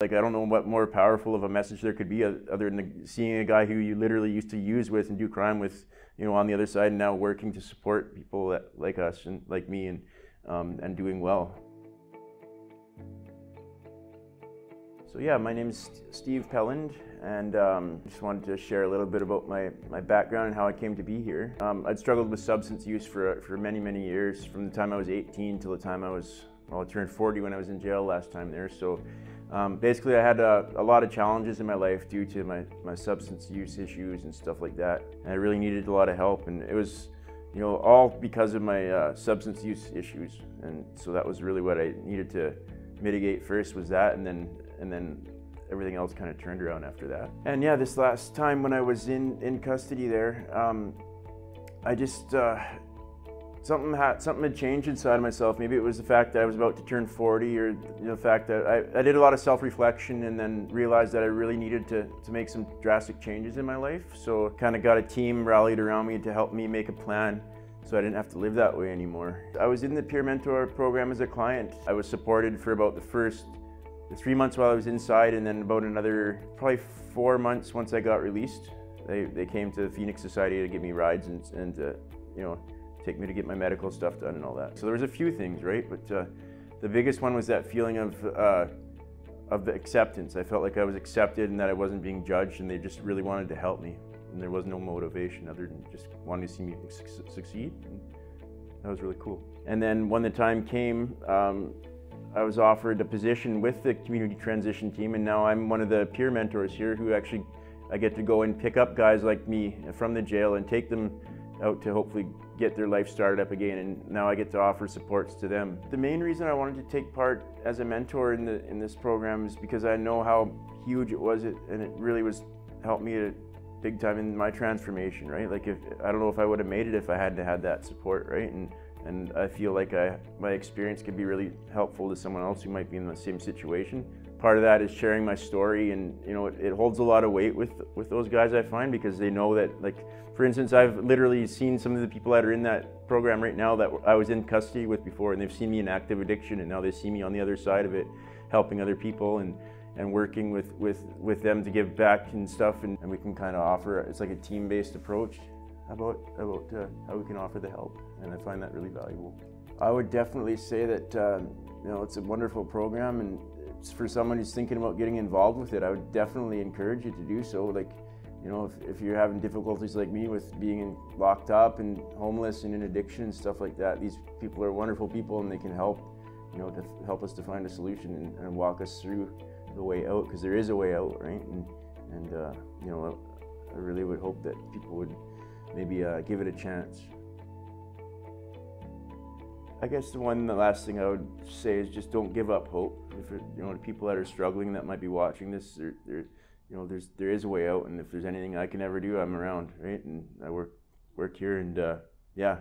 Like, I don't know what more powerful of a message there could be other than seeing a guy who you literally used to use with and do crime with, on the other side, and now working to support people like us and like me, and doing well. So yeah, my name's Steve Pelland, and just wanted to share a little bit about my background and how I came to be here. I'd struggled with substance use for many, many years, from the time I was 18 till the time I turned 40 when I was in jail last time there. So basically I had a lot of challenges in my life due to my substance use issues and stuff like that. And I really needed a lot of help, and it was all because of my substance use issues. And so that was really what I needed to mitigate first, was that, and then everything else kind of turned around after that. And yeah, this last time when I was in custody there, I just something had changed inside myself. Maybe it was the fact that I was about to turn 40, or the fact that I did a lot of self-reflection and then realized that I really needed to make some drastic changes in my life. So kind of got a team rallied around me to help me make a plan so I didn't have to live that way anymore. I was in the Peer Mentor program as a client. I was supported for about the 3 months while I was inside, and then about another probably 4 months once I got released. They came to the Phoenix Society to give me rides and to, take me to get my medical stuff done and all that. So there was a few things, right? But the biggest one was that feeling of the acceptance. I felt like I was accepted and that I wasn't being judged, and they just really wanted to help me. And there was no motivation other than just wanting to see me succeed. And that was really cool. And then when the time came, I was offered a position with the community transition team, and now I'm one of the peer mentors here who actually, I get to go and pick up guys like me from the jail and take them out to hopefully get their life started up again, and now I get to offer supports to them. The main reason I wanted to take part as a mentor in this program is because I know how huge it was, and it really helped me big time in my transformation, right? Like, I don't know if I would have made it if I hadn't had that support, right? And I feel like my experience could be really helpful to someone else who might be in the same situation. Part of that is sharing my story, and it holds a lot of weight with those guys, I find, because they know that, like, for instance, I've literally seen some of the people that are in that program right now that I was in custody with before, and they've seen me in active addiction, and now they see me on the other side of it, helping other people and working with them to give back and stuff, and we can kind of offer, it's like a team-based approach about how we can offer the help, and I find that really valuable. I would definitely say that it's a wonderful program, and it's for someone who's thinking about getting involved with it. I would definitely encourage you to do so. Like, if you're having difficulties like me with being locked up and homeless and in addiction and stuff like that, these people are wonderful people, and they can help, to help us to find a solution and walk us through the way out, because there is a way out, right? And I really would hope that people would maybe give it a chance. I guess the last thing I would say is just don't give up hope. If the people that are struggling that might be watching this, there is a way out, and if there's anything I can ever do, I'm around, right? And I work here, and yeah.